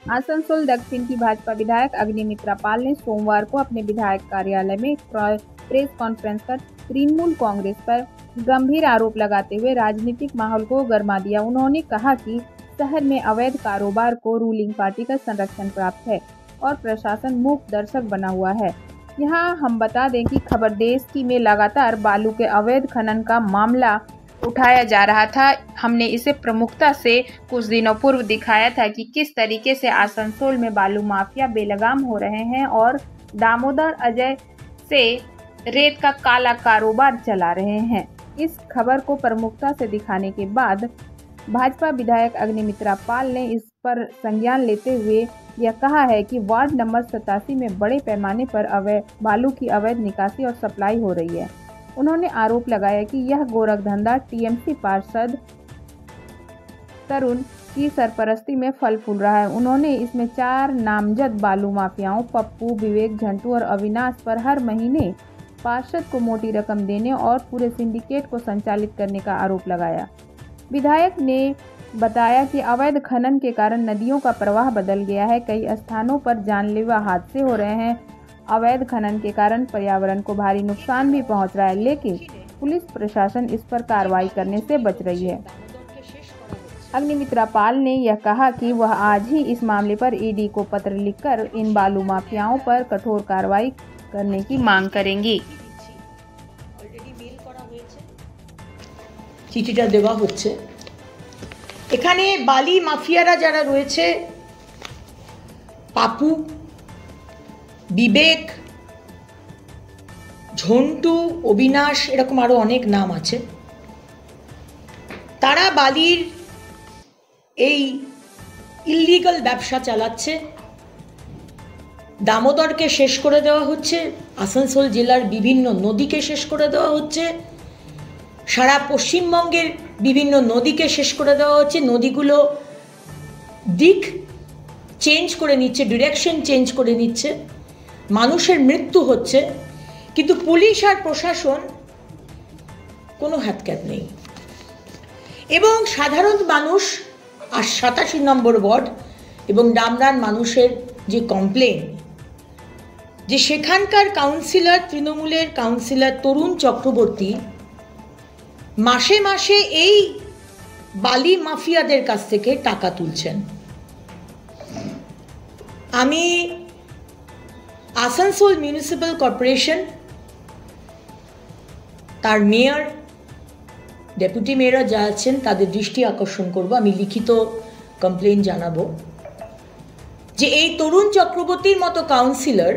आसनसोल दक्षिण की भाजपा विधायक अग्निमित्रा पाल ने सोमवार को अपने विधायक कार्यालय में एक प्रेस कॉन्फ्रेंस कर तृणमूल कांग्रेस पर गंभीर आरोप लगाते हुए राजनीतिक माहौल को गरमा दिया। उन्होंने कहा कि शहर में अवैध कारोबार को रूलिंग पार्टी का संरक्षण प्राप्त है और प्रशासन मूक दर्शक बना हुआ है। यहाँ हम बता दें कि खबर देश की में लगातार बालू के अवैध खनन का मामला उठाया जा रहा था। हमने इसे प्रमुखता से कुछ दिनों पूर्व दिखाया था कि किस तरीके से आसनसोल में बालू माफिया बेलगाम हो रहे हैं और दामोदर अजय से रेत का काला कारोबार चला रहे हैं। इस खबर को प्रमुखता से दिखाने के बाद भाजपा विधायक अग्निमित्रा पाल ने इस पर संज्ञान लेते हुए यह कहा है कि वार्ड नंबर 87 में बड़े पैमाने पर बालू की अवैध निकासी और सप्लाई हो रही है। उन्होंने आरोप लगाया कि यह गोरखधंधा टीएमसी पार्षद तरुण की सरपरस्ती में फल फूल रहा है। उन्होंने इसमें 4 नामजद बालू माफियाओं पप्पू, विवेक, झंटू और अविनाश पर हर महीने पार्षद को मोटी रकम देने और पूरे सिंडिकेट को संचालित करने का आरोप लगाया। विधायक ने बताया कि अवैध खनन के कारण नदियों का प्रवाह बदल गया है। कई स्थानों पर जानलेवा हादसे हो रहे हैं। अवैध खनन के कारण पर्यावरण को भारी नुकसान भी पहुंच रहा है, लेकिन पुलिस प्रशासन इस पर कार्रवाई करने से बच रही है। अग्निमित्रा पाल ने यह कहा कि वह आज ही इस मामले पर ईडी को पत्र लिखकर इन बालू माफियाओं पर कठोर कार्रवाई करने की मांग करेंगी। চিঠিটা দেওয়া হচ্ছে। এখানে বালি মাফিয়ারা যারা রয়েছে, পাপু, বিবেক, ঝন্টু, অবিনাশ, এরকম আরো অনেক নাম আছে। তারা বালির এই ইল্লিগাল ব্যবসা চালাচ্ছে। দামোদরকে শেষ করে দেওয়া হচ্ছে, আসানসোল জেলার বিভিন্ন নদীকে শেষ করে দেওয়া হচ্ছে, সারা পশ্চিমবঙ্গের বিভিন্ন নদীকে শেষ করে দেওয়া হচ্ছে। নদীগুলো দিক চেঞ্জ করে নিচ্ছে, ডিরেকশন চেঞ্জ করে নিচ্ছে, মানুষের মৃত্যু হচ্ছে, কিন্তু পুলিশ আর প্রশাসন কোনো হাতক্যাপ নেই। এবং সাধারণ মানুষ আর 87 নম্বর ওয়ার্ড এবং ডামরান মানুষের যে কমপ্লেন, যে সেখানকার কাউন্সিলর, তৃণমূলের কাউন্সিলর তরুণ চক্রবর্তী মাসে মাসে এই বালি মাফিয়াদের কাছ থেকে টাকা তুলছেন। আমি আসানসোল মিউনিসিপ্যাল কর্পোরেশন, তার মেয়র, ডেপুটি মেয়র যা আছেন তাদের দৃষ্টি আকর্ষণ করব। আমি লিখিত কমপ্লেন জানাবো যে এই তরুণ চক্রবর্তীর মতো কাউন্সিলর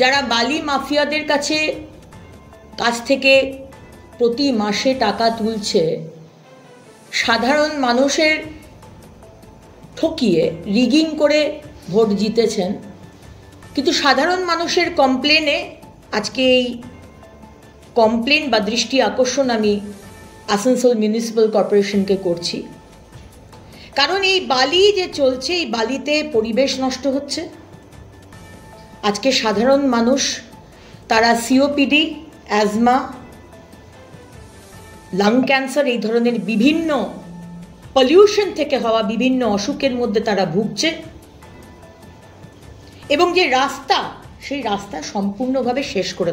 যারা বালি মাফিয়াদের কাছ থেকে প্রতি মাসে টাকা তুলছে, সাধারণ মানুষের ঠকিয়ে রিগিং করে ভোট জিতেছেন, কিন্তু সাধারণ মানুষের কমপ্লেনে আজকে এই কমপ্লেন বা দৃষ্টি আকর্ষণ আমি আসানসোল মিউনিসিপ্যাল কর্পোরেশনকে করছি। কারণ এই বালি যে চলছে, এই বালিতে পরিবেশ নষ্ট হচ্ছে। আজকে সাধারণ মানুষ তারা সিওপিডি, অ্যাজমা, লাং ক্যান্সার, এই ধরনের বিভিন্ন পলিউশন থেকে হওয়া বিভিন্ন অসুখের মধ্যে তারা ভুগছে। এবং যে রাস্তা, সেই রাস্তা সম্পূর্ণভাবে শেষ করে